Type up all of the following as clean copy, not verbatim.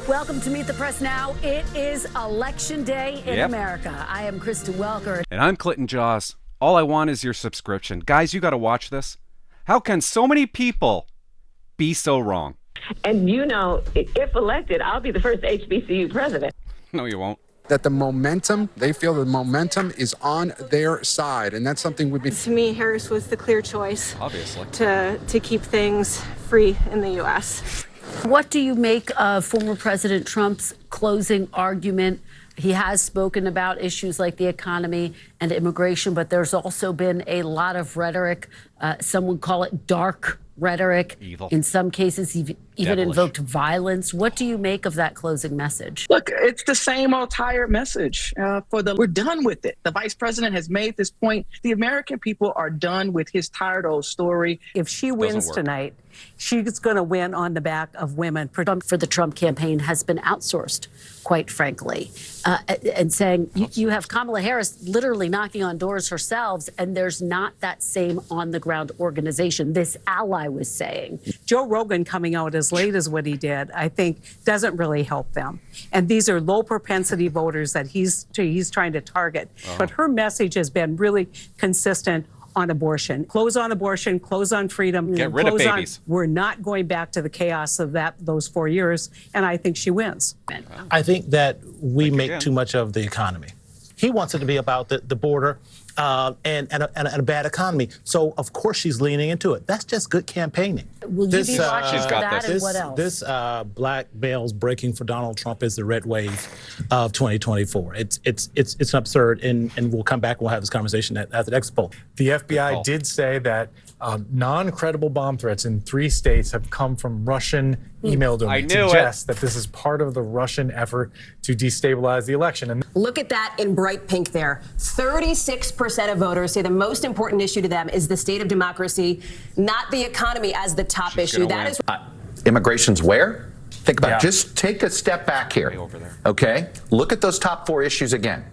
Welcome to Meet the Press Now. It is Election Day in America. I am Kristen Welker. And I'm Clinton Jaws. All I want is your subscription. Guys, you got to watch this. How can so many people be so wrong? And you know, if elected, I'll be the first HBCU president. No, you won't. That the momentum, they feel the momentum is on their side. And that's something we've been... To me, Harris was the clear choice. Obviously. To keep things free in the U.S. What do you make of former President Trump's closing argument? He has spoken about issues like the economy and immigration, but there's also been a lot of rhetoric. Some would call it dark rhetoric. Evil. In some cases, even Devilish. invoked violence. What do you make of that closing message? Look, it's the same old tired message. We're done with it. The vice president has made this point. The American people are done with his tired old story. If she wins tonight, she's going to win on the back of women. For the Trump campaign has been outsourced, quite frankly, and saying you have Kamala Harris literally knocking on doors herself, and there's not that same on-the-ground organization. This ally was saying. Joe Rogan coming out as late as what he did, I think, doesn't really help them. And these are low-propensity voters that he's trying to target. But her message has been really consistent on abortion. Close on abortion, close on freedom. Get rid of babies. We're not going back to the chaos of those 4 years, and I think she wins. I think that we make too much of the economy. He wants it to be about the border and a bad economy. So, of course, she's leaning into it. That's just good campaigning. Will you be watching for that and what else? This black males breaking for Donald Trump is the red wave of 2024. It's absurd, and we'll come back and we'll have this conversation at the next poll. The FBI did say that non-credible bomb threats in 3 states have come from Russian email domains. I knew suggests that this is part of the Russian effort to destabilize the election. And look at that in bright pink there. 36% of voters say the most important issue to them is the state of democracy, not the economy as the top issue. That is immigration's where? Think about it. Just take a step back here. Over there. Okay? Look at those top 4 issues again.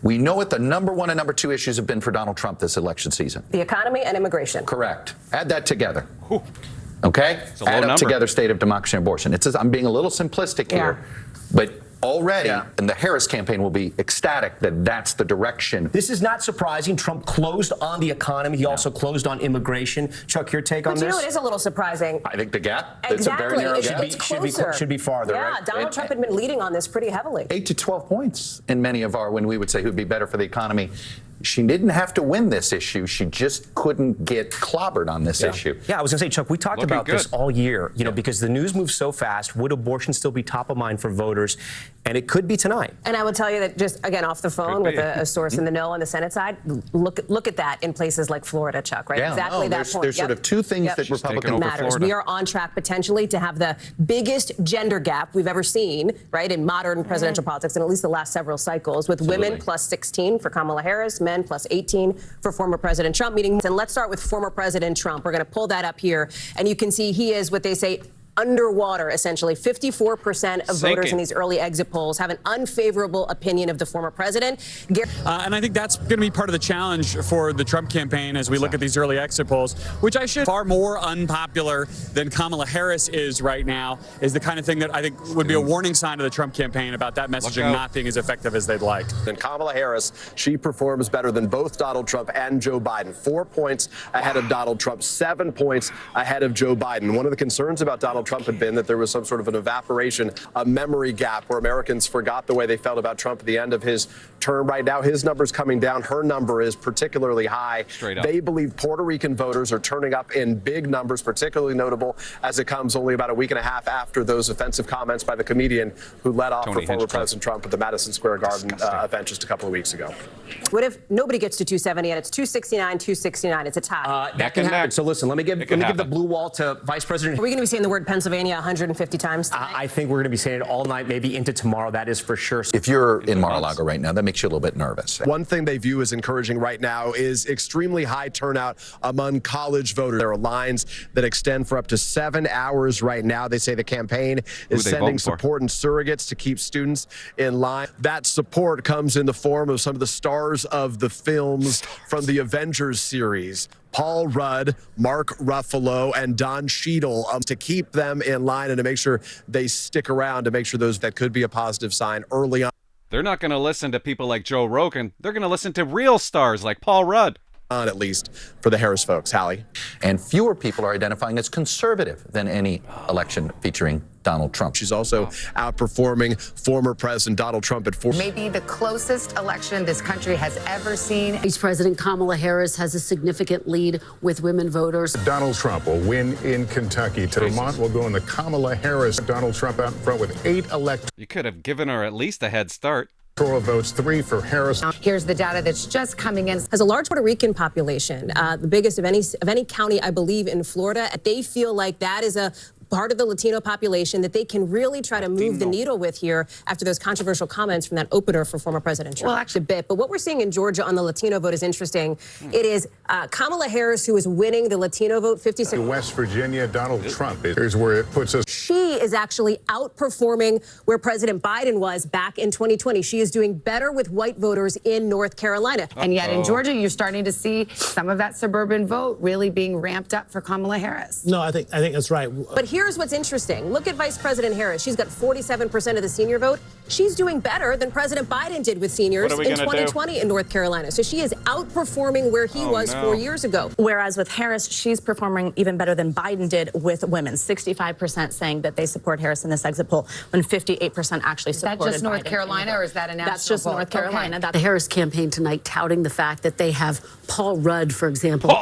We know what the number 1 and number 2 issues have been for Donald Trump this election season. the economy and immigration. Correct. Add that together. Okay? Add Add up number. together state of democracy and abortion. It says I'm being a little simplistic here, but already, and the Harris campaign will be ecstatic that that's the direction. This is not surprising. Trump closed on the economy. He also closed on immigration. Chuck, your take on this? But you know, it is a little surprising. I think the gap, Exactly. it's a very narrow gap. It's closer. Should be farther, yeah, right? Donald Trump had been leading on this pretty heavily. 8 to 12 points in many of our, when we would say who'd be better for the economy. She didn't have to win this issue. She just couldn't get clobbered on this issue. Yeah, I was going to say, Chuck, we talked Looking about this good. all year, you know, because the news moves so fast. Would abortion still be top of mind for voters? And it could be tonight. And I would tell you that just, again, off the phone with a source in the know on the Senate side, look at that in places like Florida, Chuck, right? Yeah, exactly that point. There's sort of 2 things that Republicans matters. We are on track potentially to have the biggest gender gap we've ever seen, right, in modern presidential politics in at least the last several cycles, with women plus 16 for Kamala Harris, men plus 18 for former President Trump. And let's start with former President Trump. We're going to pull that up here, and you can see he is what they say underwater, essentially. 54% of voters in these early exit polls have an unfavorable opinion of the former president. And I think that's going to be part of the challenge for the Trump campaign as we look at these early exit polls, which far more unpopular than Kamala Harris is right now, is the kind of thing that I think would be a warning sign to the Trump campaign about that messaging not being as effective as they'd like. And Kamala Harris, she performs better than both Donald Trump and Joe Biden. 4 points ahead of Donald Trump, 7 points ahead of Joe Biden. One of the concerns about Donald Trump had been that there was some sort of an evaporation, a memory gap where Americans forgot the way they felt about Trump at the end of his term. Right now, his number's coming down. Her number is particularly high. Straight up. They believe Puerto Rican voters are turning up in big numbers, particularly notable as it comes only about a week and a half after those offensive comments by the comedian who led off for former President Trump at the Madison Square Garden event just a couple of weeks ago. What if nobody gets to 270 and it's 269? It's a tie. That can happen. So listen, let me give the blue wall to Vice President. Are we going to be saying the word Pennsylvania Pennsylvania 150 times tonight? I think we're going to be saying it all night, maybe into tomorrow. That is for sure. If you're in Mar-a-Lago right now, that makes you a little bit nervous. One thing they view as encouraging right now is extremely high turnout among college voters. There are lines that extend for up to 7 hours right now. They say the campaign is sending support and surrogates to keep students in line. That support comes in the form of some of the stars of the films from the Avengers series. Paul Rudd, Mark Ruffalo, and Don Cheadle to keep them in line and to make sure they stick around, to make sure that could be a positive sign early on. They're not going to listen to people like Joe Rogan. They're going to listen to real stars like Paul Rudd. At least for the Harris folks. Hallie? And fewer people are identifying as conservative than any election featuring Donald Trump. She's also outperforming former President Donald Trump at 4. Maybe the closest election this country has ever seen. Vice President Kamala Harris has a significant lead with women voters. Donald Trump will win in Kentucky. Vermont will go in the Kamala Harris. Donald Trump out in front with 8 electoral. You could have given her at least a head start. Votes, 3 for Harris. Here's the data that's just coming in. Has a large Puerto Rican population, the biggest of any county, I believe, in Florida. They feel like that is a part of the Latino population that they can really try to move the needle with here after those controversial comments from that opener for former President Trump. Well, actually a bit. But what we're seeing in Georgia on the Latino vote is interesting. It is Kamala Harris who is winning the Latino vote, 56. West Virginia, Donald Trump. Here's where it puts us. She is actually outperforming where President Biden was back in 2020. She is doing better with white voters in North Carolina. And yet in Georgia, you're starting to see some of that suburban vote really being ramped up for Kamala Harris. No, I think that's right. But here's what's interesting. Look at Vice President Harris. She's got 47% of the senior vote. She's doing better than President Biden did with seniors in 2020 in North Carolina. So she is outperforming where he was 4 years ago. Whereas with Harris, she's performing even better than Biden did with women. 65% saying that they support Harris in this exit poll, when 58% actually supported Biden. Is that just North Carolina, or is that a national That's just poll? North Carolina. The Harris campaign tonight touting the fact that they have Paul Rudd, for example,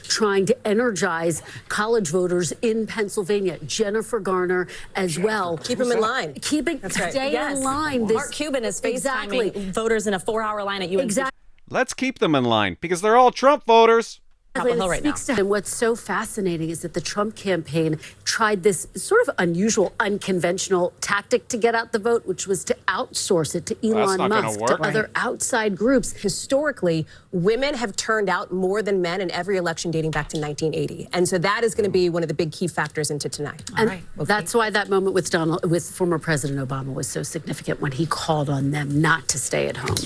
trying to energize college voters in Pennsylvania. Jennifer Garner as well. Keep them in line. Stay in line. Mark Cuban is FaceTiming voters in a 4-hour line at UNC. Exactly. Let's keep them in line because they're all Trump voters. And what's so fascinating is that the Trump campaign tried this sort of unusual, unconventional tactic to get out the vote, which was to outsource it to Elon Musk, to other outside groups. Historically, women have turned out more than men in every election dating back to 1980. And so that is going to be one of the big key factors into tonight. And that's why that moment with former President Obama was so significant when he called on them not to stay at home.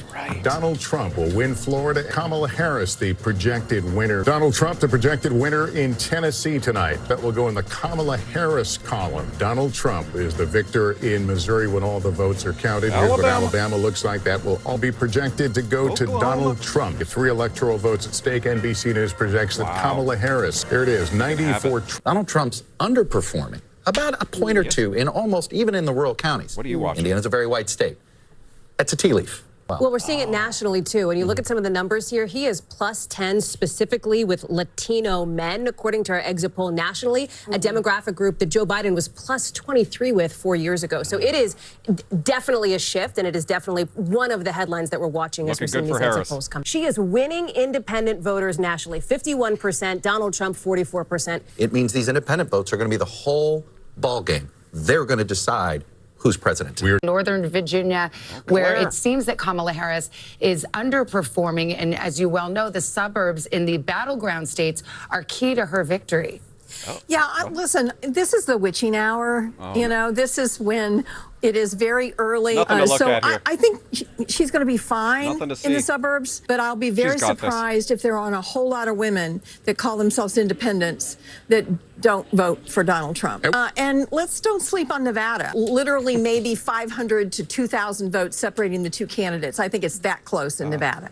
Donald Trump will win Florida. Kamala Harris, the projected winner. Donald Trump, the projected winner in Tennessee tonight. That will go in the Kamala Harris column. Donald Trump is the victor in Missouri when all the votes are counted. Here's what Alabama looks like. That will all be projected to go to Donald Trump. 3 electoral votes at stake. NBC News projects that Kamala Harris, there it is, 94. Donald Trump's underperforming about a point or two in almost even in the rural counties. What are you watching? Indiana's a very white state. That's a tea leaf. Well, we're seeing it nationally, too. When you look at some of the numbers here, he is +10 specifically with Latino men, according to our exit poll nationally, a demographic group that Joe Biden was +23 with 4 years ago. So it is definitely a shift, and it is definitely one of the headlines that we're watching as we're seeing these exit polls come. She is winning independent voters nationally, 51%, Donald Trump 44%. It means these independent votes are going to be the whole ball game. They're going to decide who's president. Northern Virginia, where it seems that Kamala Harris is underperforming. And as you well know, the suburbs in the battleground states are key to her victory. Listen, this is the witching hour. You know, this is when it is very early. Nothing to look at here. I think she's going to be fine in the suburbs, but I'll be very surprised if there aren't a whole lot of women that call themselves independents that don't vote for Donald Trump. And don't sleep on Nevada. Literally maybe 500 to 2,000 votes separating the two candidates. I think it's that close in Nevada.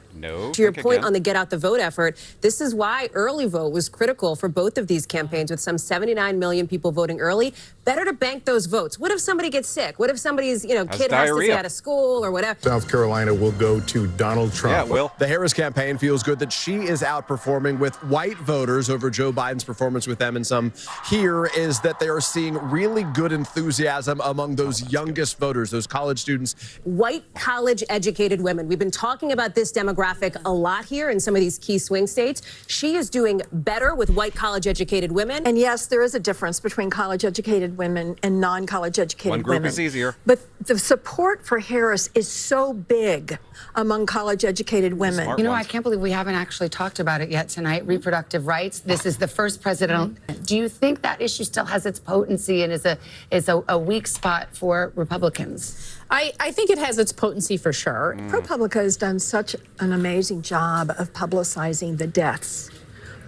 To your point on the get out the vote effort, this is why early vote was critical for both of these campaigns, with some 79 million people voting early. Better to bank those votes. What if somebody gets sick? What if somebody's kid has to stay out of school or whatever? South Carolina will go to Donald Trump. The Harris campaign feels good that she is outperforming with white voters over Joe Biden's performance with them. And some here is that they are seeing really good enthusiasm among those youngest voters, those college students. White college-educated women. We've been talking about this demographic a lot here in some of these key swing states. She is doing better with white college-educated women. And yes, there is a difference between college-educated educated women and non-college educated One group women. is easier. But the support for Harris is so big among college educated women. You know, I can't believe we haven't actually talked about it yet tonight. Reproductive rights. This is the first president. Do you think that issue still has its potency and is a weak spot for Republicans? I think it has its potency for sure. ProPublica has done such an amazing job of publicizing the deaths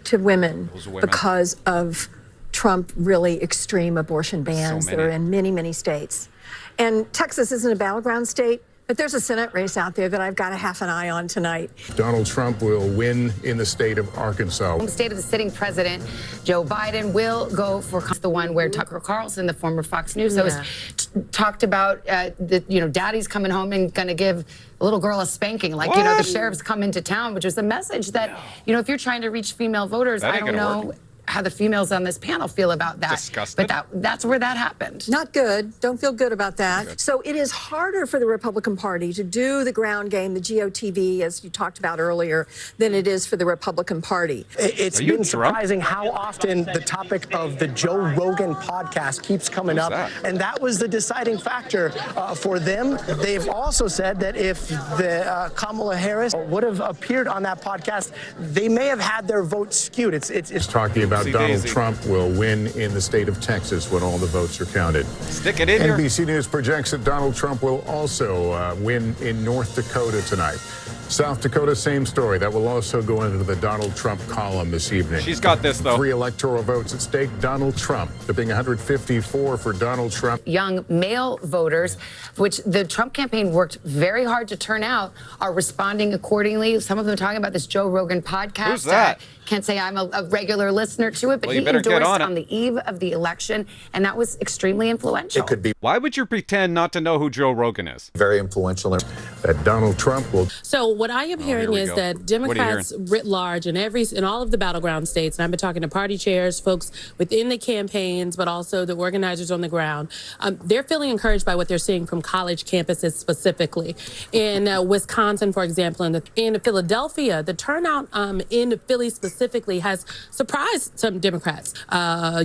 to women because of Trump really extreme abortion bans that are in many, many states. And Texas isn't a battleground state, but there's a Senate race out there that I've got a half an eye on tonight. Donald Trump will win in the state of Arkansas. The state of the sitting president, Joe Biden, will go for the one where Tucker Carlson, the former Fox News host, talked about daddy's coming home and going to give a little girl a spanking, like, the sheriff's come into town, which was a message that, if you're trying to reach female voters, I don't know how the females on this panel feel about that. Disgusted. But that's where that happened. Not good. Don't feel good about that. So it is harder for the Republican Party to do the ground game, the GOTV, as you talked about earlier, than it is for the Republican Party. It's been surprising how often the topic of the Joe Rogan podcast keeps coming up. And that was the deciding factor for them. They've also said that if the Kamala Harris would have appeared on that podcast, they may have had their vote skewed. It's talking about Donald Trump will win in the state of Texas when all the votes are counted. Stick it in here. NBC News projects that Donald Trump will also win in North Dakota tonight. South Dakota, same story. That will also go into the Donald Trump column this evening. She's got this, though. 3 electoral votes at stake. Donald Trump, the being 154 for Donald Trump. Young male voters, which the Trump campaign worked very hard to turn out, are responding accordingly. Some of them talking about this Joe Rogan podcast. Who's that? Can't say I'm a regular listener to it, but he better get endorsed on the eve of the election, and that was extremely influential. It could be. Why would you pretend not to know who Joe Rogan is? Very influential. That Donald Trump will. So what I am hearing is that Democrats writ large in all of the battleground states, and I've been talking to party chairs, folks within the campaigns, but also the organizers on the ground, they're feeling encouraged by what they're seeing from college campuses specifically. In Wisconsin, for example, in Philadelphia, the turnout in Philly specifically has surprised some Democrats.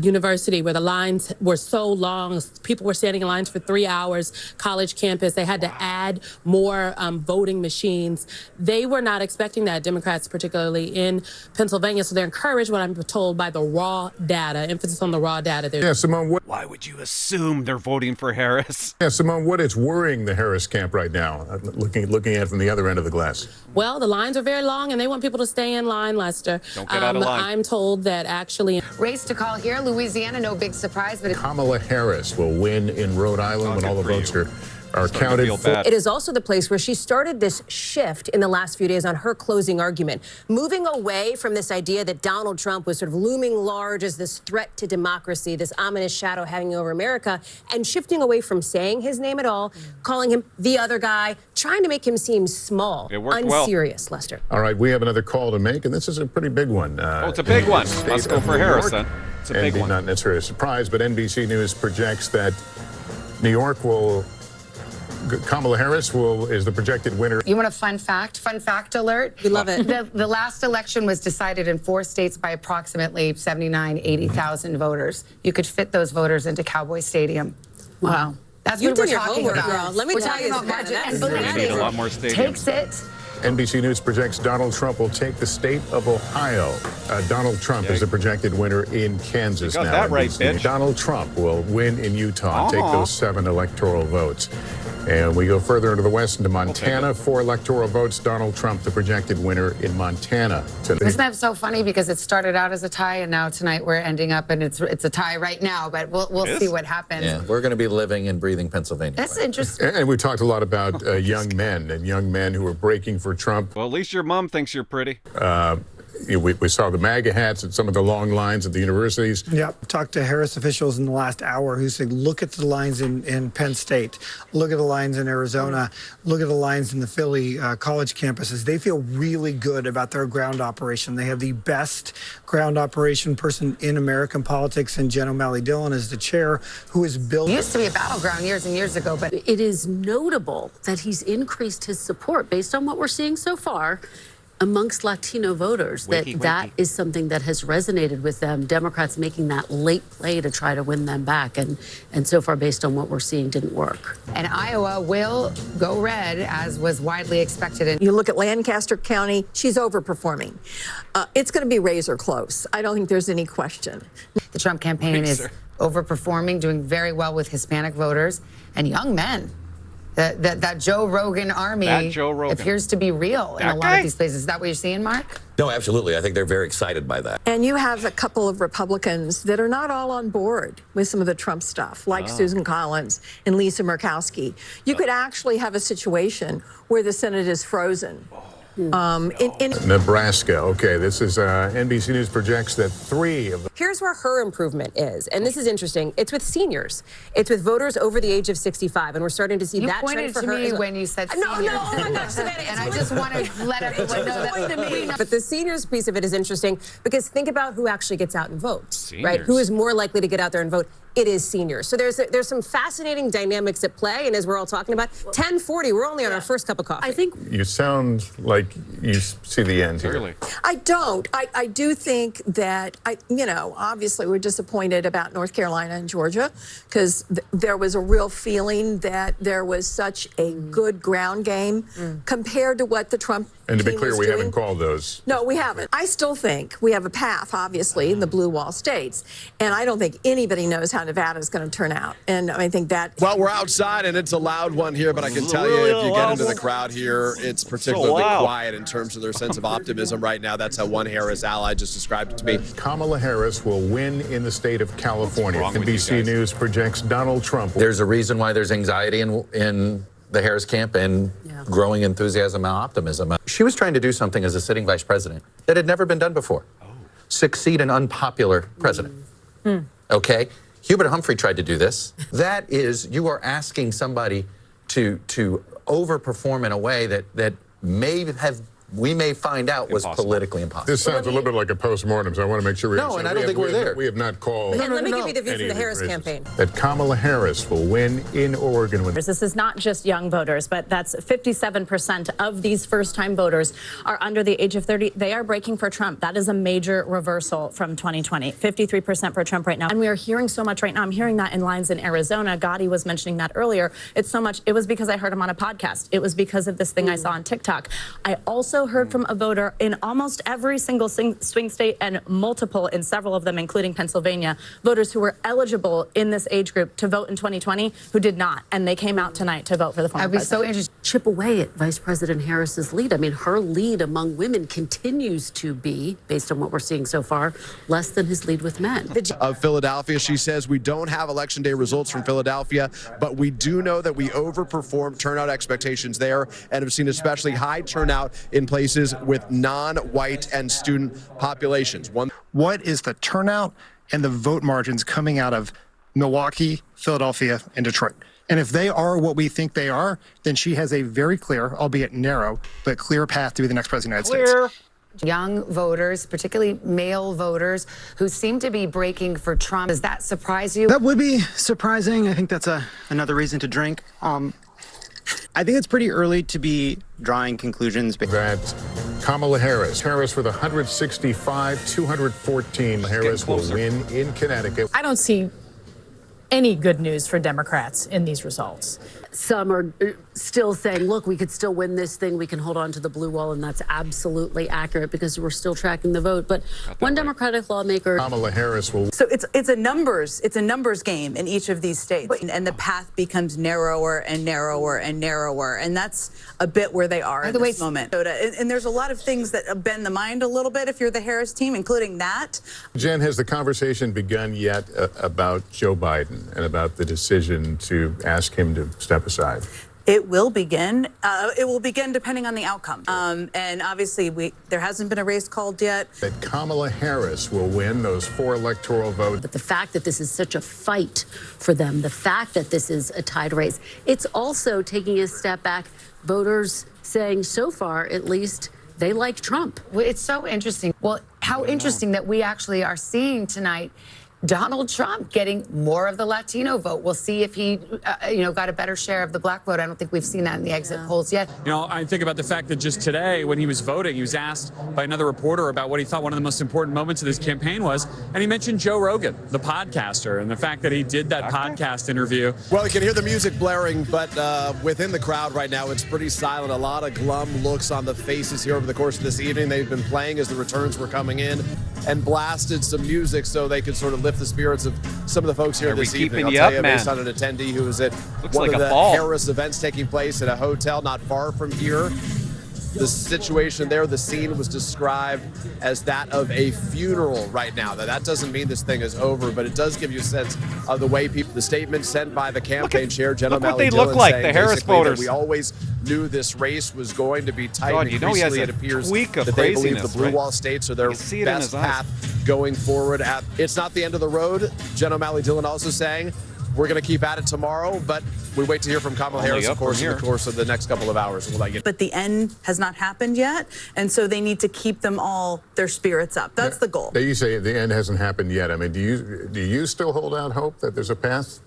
University, where the lines were so long, people were standing in lines for 3 hours. College campus, they had to add more voting machines. They were not expecting that, Democrats, particularly in Pennsylvania. So they're encouraged, what I'm told, by the raw data, emphasis on the raw data. Yeah, Simone, why would you assume they're voting for Harris? Yeah, Simone, what is worrying the Harris camp right now, looking at it from the other end of the glass? Well, the lines are very long, and they want people to stay in line, Lester. Don't get out of line. I'm told that actually... Race to call here, Louisiana, no big surprise, but... Kamala Harris will win in Rhode Island when all the votes are counted. It is also the place where she started this shift in the last few days on her closing argument, moving away from this idea that Donald Trump was sort of looming large as this threat to democracy, this ominous shadow hanging over America, and shifting away from saying his name at all, calling him the other guy, trying to make him seem small, unserious, Lester. All right, we have another call to make, and this is a pretty big one. It's a big one. Let's go for Harris, then. It's a big one. Not necessarily a surprise, but NBC News projects that New York will... Kamala Harris is the projected winner. You want a fun fact? Fun fact alert? We love it. The last election was decided in 4 states by approximately 80,000 voters. You could fit those voters into Cowboy Stadium. Wow. That's You what did we're your talking homework, about. girl. Let me We're tell talking you, about that's budget. And We're gonna need a lot more takes stadiums. it. NBC News projects Donald Trump will take the state of Ohio. Donald Trump is the projected winner in Kansas You got now. that right, NBC. bitch. Donald Trump will win in Utah and take those 7 electoral votes. And we go further into the west, into Montana. 4 electoral votes. Donald Trump, the projected winner in Montana tonight. Isn't that so funny? Because it started out as a tie, and now tonight we're ending up, and it's a tie right now. But we'll see what happens. Yeah, we're going to be living and breathing Pennsylvania. That's interesting. And we talked a lot about young men who are breaking for Trump. Well, at least your mom thinks you're pretty. We saw the MAGA hats at some of the long lines at the universities. Yep. Talked to Harris officials in the last hour who said, look at the lines in Penn State, look at the lines in Arizona, look at the lines in the Philly college campuses. They feel really good about their ground operation. They have the best ground operation person in American politics, and Jen O'Malley Dillon is the chair, who is building. It used to be a battleground years and years ago, but It is notable that he's increased his support based on what we're seeing so far amongst Latino voters, that is something that has resonated with them. Democrats making that late play to try to win them back. And so far, based on what we're seeing, didn't work. And Iowa will go red, as was widely expected. You look at Lancaster County, she's overperforming. It's going to be razor close. I don't think there's any question. The Trump campaign is overperforming, doing very well with Hispanic voters and young men. That Joe Rogan army appears to be real in a lot of these places. Is that what you're seeing, Mark? No, absolutely. I think they're very excited by that. And you have a couple of Republicans that are not all on board with some of the Trump stuff, like Susan Collins and Lisa Murkowski. You could actually have a situation where the Senate is frozen. Nebraska. Okay, this is NBC News projects that 3 of the... Here's where her improvement is, and this is interesting. It's with seniors. It's with voters over the age of 65, and we're starting to see that trend for her. You pointed to me when you said seniors. No, oh my gosh, Savannah, and I just want to let everyone know that. But the seniors piece of it is interesting because think about who actually gets out and votes, right? Who is more likely to get out there and vote? It is seniors. So there's some fascinating dynamics at play, and as we're all talking about, 10:40, we're only on our first cup of coffee. I think You sound like you see the end here. I don't. I do think that, obviously we're disappointed about North Carolina and Georgia because there was a real feeling that there was such a good ground game compared to what the Trump And to be team clear, was we doing. haven't called those. No, we haven't. I still think we have a path, obviously, in the blue wall states. And I don't think anybody knows how Nevada is going to turn out. And I think that... Well, we're outside, and it's a loud one here, but I can tell you, if you get into the crowd here, it's particularly quiet in terms of their sense of optimism right now. That's how one Harris ally just described it to me. Kamala Harris will win in the state of California. NBC News projects Donald Trump. There's a reason why there's anxiety in the Harris camp and growing enthusiasm and optimism. She was trying to do something as a sitting vice president that had never been done before. Succeed an unpopular president. Okay? Hubert Humphrey tried to do this. That is, you are asking somebody to overperform in a way that we may find out was politically impossible. This sounds a little bit like a postmortem, so I want to make sure we No, and I don't think we're there. We have not called. And let me give you the view from the Harris campaign. That Kamala Harris will win in Oregon. This is not just young voters, but that's 57% of these first-time voters are under the age of 30. They are breaking for Trump. That is a major reversal from 2020. 53% for Trump right now. And we are hearing so much right now. I'm hearing that in lines in Arizona. Gotti was mentioning that earlier. It's so much. It was because I heard him on a podcast. It was because of this thing I saw on TikTok. I also heard from a voter in almost every single swing state and multiple in several of them, including Pennsylvania, voters who were eligible in this age group to vote in 2020 who did not. And they came out tonight to vote for the former president. so interested. Chip away at Vice President Harris's lead. I mean, her lead among women continues to be, based on what we're seeing so far, less than his lead with men. Of Philadelphia, she says, we don't have election day results from Philadelphia, but we do know that we overperformed turnout expectations there and have seen especially high turnout in places with non-white and student populations. What is the turnout and the vote margins coming out of Milwaukee, Philadelphia, and Detroit? And if they are what we think they are, then she has a very clear, albeit narrow, but clear path to be the next president of the United States. Young voters, particularly male voters, who seem to be breaking for Trump. Does that surprise you? That would be surprising. I think that's another reason to drink. I think it's pretty early to be drawing conclusions. That Kamala Harris with 165, 214. Harris will win in Connecticut. I don't see any good news for Democrats in these results. Some are still saying, look, we could still win this thing. We can hold on to the blue wall. And that's absolutely accurate because we're still tracking the vote. But one Democratic lawmaker. Kamala Harris will. So it's a numbers game in each of these states. And the path becomes narrower and narrower and narrower. And that's a bit where they are at this moment. And there's a lot of things that bend the mind a little bit if you're the Harris team, including that. Jen, has the conversation begun yet about Joe Biden and about the decision to ask him to step aside? It will begin. It will begin depending on the outcome. And obviously, there hasn't been a race called yet. That Kamala Harris will win those 4 electoral votes. But the fact that this is such a fight for them, the fact that this is a tied race, it's also taking a step back. Voters saying so far, at least, they like Trump. Well, it's so interesting. Well, how interesting that we actually are seeing tonight Donald Trump getting more of the Latino vote. We'll see if he, got a better share of the black vote. I don't think we've seen that in the exit polls yet. I think about the fact that just today, when he was voting, he was asked by another reporter about what he thought one of the most important moments of this campaign was, and he mentioned Joe Rogan, the podcaster, and the fact that he did that podcast interview. Well, you can hear the music blaring, but within the crowd right now, it's pretty silent. A lot of glum looks on the faces here over the course of this evening. They've been playing as the returns were coming in and blasted some music so they could sort of lift the spirits of some of the folks here this evening. I'll tell you, based on an attendee who was at one of the Harris events taking place at a hotel not far from here. The situation there, the scene was described as that of a funeral right now. Now, that doesn't mean this thing is over, but it does give you a sense of the way people, the statement sent by the campaign chair, Jen O'Malley. Look what they look like, the Harris voters. We always knew this race was going to be tight. God, Increasingly, he has it appears that they believe the blue wall states are their best path going forward. It's not the end of the road. Jen O'Malley Dillon also saying, we're going to keep at it tomorrow, but we wait to hear from Kamala Harris, of course, in the course of the next couple of hours. But the end has not happened yet, and so they need to keep them all, their spirits up. That's the goal. You say the end hasn't happened yet. I mean, do you still hold out hope that there's a path?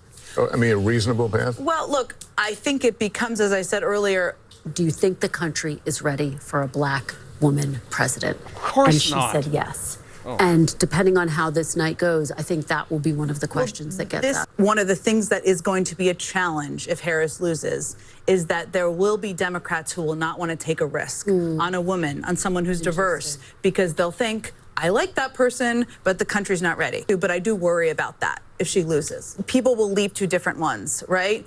I mean, a reasonable path? Well, look, I think it becomes, as I said earlier. Do you think the country is ready for a black woman president? Of course not. And she said yes. And depending on how this night goes, I think that will be one of the questions that gets asked. One of the things that is going to be a challenge if Harris loses is that there will be Democrats who will not want to take a risk on a woman, on someone who's diverse, because they'll think, I like that person, but the country's not ready. But I do worry about that if she loses. People will leap to different ones, right?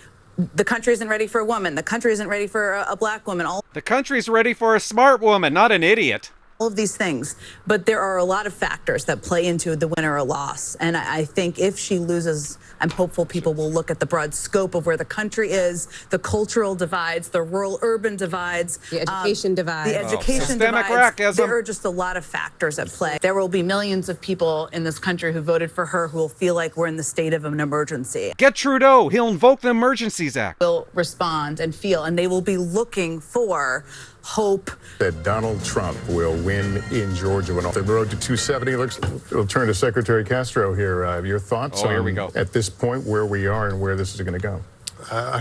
The country isn't ready for a woman. The country isn't ready for a black woman. The country's ready for a smart woman, not an idiot. All of these things, but there are a lot of factors that play into the win or loss. And I think if she loses, I'm hopeful people will look at the broad scope of where the country is, the cultural divides, the rural-urban divides, the education divides. The education divides. There are just a lot of factors at play. There will be millions of people in this country who voted for her who will feel like we're in the state of an emergency. Get Trudeau. He'll invoke the Emergencies Act. Will respond and feel, and they will be looking for hope that Donald Trump will win in Georgia. When the road to 270 looks, we'll turn to Secretary Castro here. Your thoughts on, here we go. At this point, where we are and where this is going to go?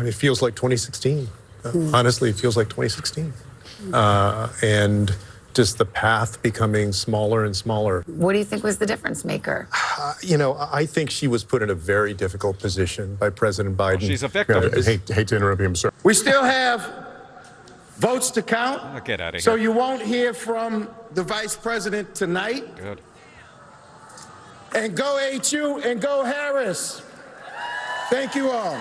It feels like 2016. Honestly, it feels like 2016. And just the path becoming smaller and smaller. What do you think was the difference maker? I think she was put in a very difficult position by President Biden. Well, she's a victim. Hate to interrupt you, I'm sorry. We still have votes to count. Oh, get out of here. So you won't hear from the vice president tonight. Good. And go HU and go Harris. Thank you all.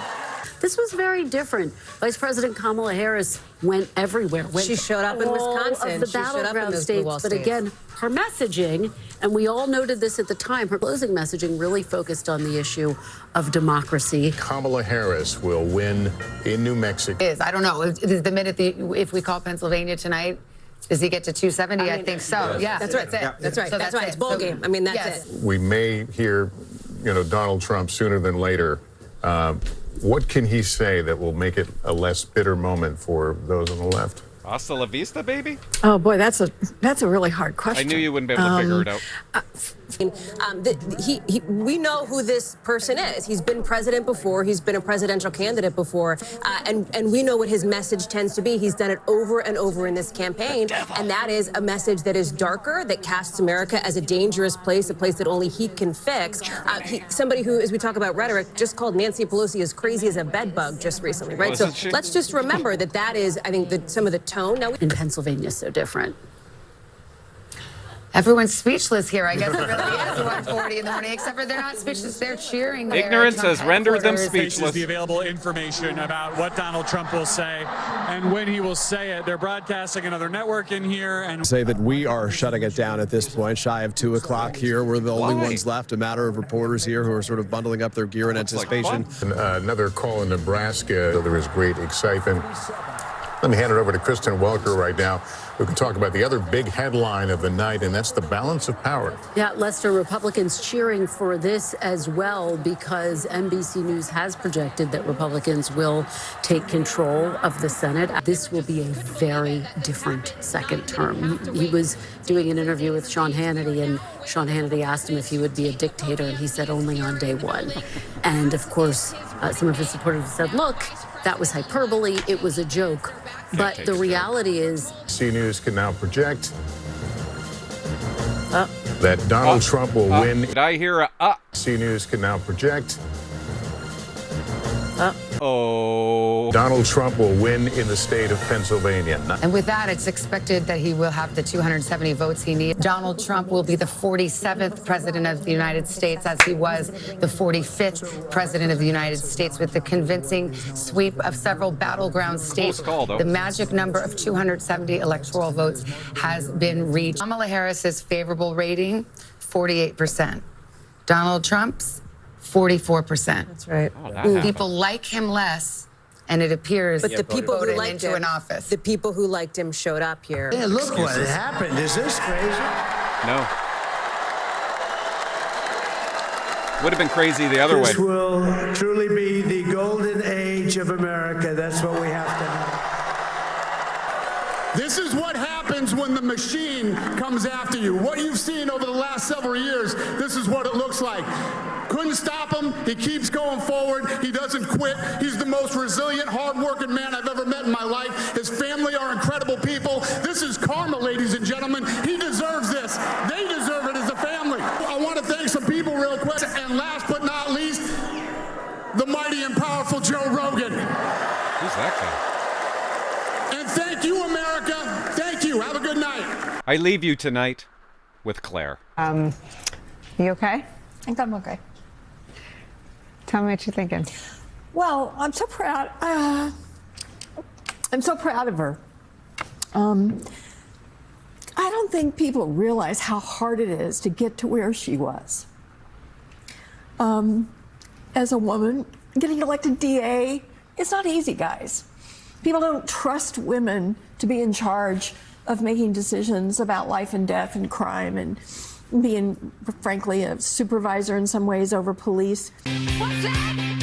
This was very different. Vice President Kamala Harris went everywhere. She showed up in Wisconsin. Of the She showed up in battleground those states. blue wall But states. again, her messaging, and we all noted this at the time, her closing messaging really focused on the issue of democracy. Kamala Harris will win in New Mexico. I don't know. Is the minute if we call Pennsylvania tonight, does he get to 270? I think so. Yeah, That's right. That's right. So That's right. It's ball game. I mean, that's it. We may hear, Donald Trump sooner than later. What can he say that will make it a less bitter moment for those on the left? Hasta la vista, baby? Oh, boy, that's a really hard question. I knew you wouldn't be able to figure it out. We know who this person is. He's been president before. He's been a presidential candidate before. And we know what his message tends to be. He's done it over and over in this campaign. And that is a message that is darker, that casts America as a dangerous place, a place that only he can fix. Somebody who, as we talk about rhetoric, just called Nancy Pelosi as crazy as a bedbug just recently, right? So let's just remember that is, I think, some of the tone. Now, in Pennsylvania is so different. Everyone's speechless here. I guess it really is 1:40 in the morning, except for they're not speechless. They're cheering. Ignorance has rendered them speechless. The available information about what Donald Trump will say and when he will say it. They're broadcasting another network in here and say that we are shutting it down at this point, shy of 2 o'clock here. We're the only ones left, a matter of reporters here who are sort of bundling up their gear in anticipation. Another call in Nebraska. There is great excitement. Let me hand it over to Kristen Welker right now. We can talk about the other big headline of the night, and that's the balance of power. Yeah, Lester, Republicans cheering for this as well because NBC News has projected that Republicans will take control of the Senate. This will be a very different second term. He was doing an interview with Sean Hannity, and Sean Hannity asked him if he would be a dictator, and he said only on day one. And of course, some of his supporters said, look, that was hyperbole. It was a joke. But the reality is... NBC News can now project that Donald Trump will win. Did I hear a NBC News can now project Donald Trump will win in the state of Pennsylvania. And with that, it's expected that he will have the 270 votes he needs. Donald Trump will be the 47th president of the United States, as he was the 45th president of the United States, with the convincing sweep of several battleground states. The magic number of 270 electoral votes has been reached. Kamala Harris's favorable rating, 48%. Donald Trump's, 44%. That's right. People like him less, and it appears But the people who liked into him, an office. the people who liked him showed up here. Hey, look what happened. Is this crazy? No. Would have been crazy the other way. This will truly be the golden age of America. That's what we have to have. This is what happens when the machine comes after you. What you've seen over the last several years, this is what it looks like. Couldn't stop him. He keeps going forward. He doesn't quit. He's the most resilient, hard-working man I've ever met in my life. His family are incredible people. This is karma, ladies and gentlemen. He deserves this. They deserve it as a family. I want to thank some people real quick. And last but not least, the mighty and powerful Joe Rogan. Who's that guy? And thank you, America. Thank you. Have a good night. I leave you tonight with Claire. You okay? I think I'm okay. Tell me what you're thinking. Well, I'm so proud. I'm so proud of her. I don't think people realize how hard it is to get to where she was. As a woman, getting elected DA, it's not easy, guys. People don't trust women to be in charge of making decisions about life and death and crime and being, frankly, a supervisor in some ways over police. What's that?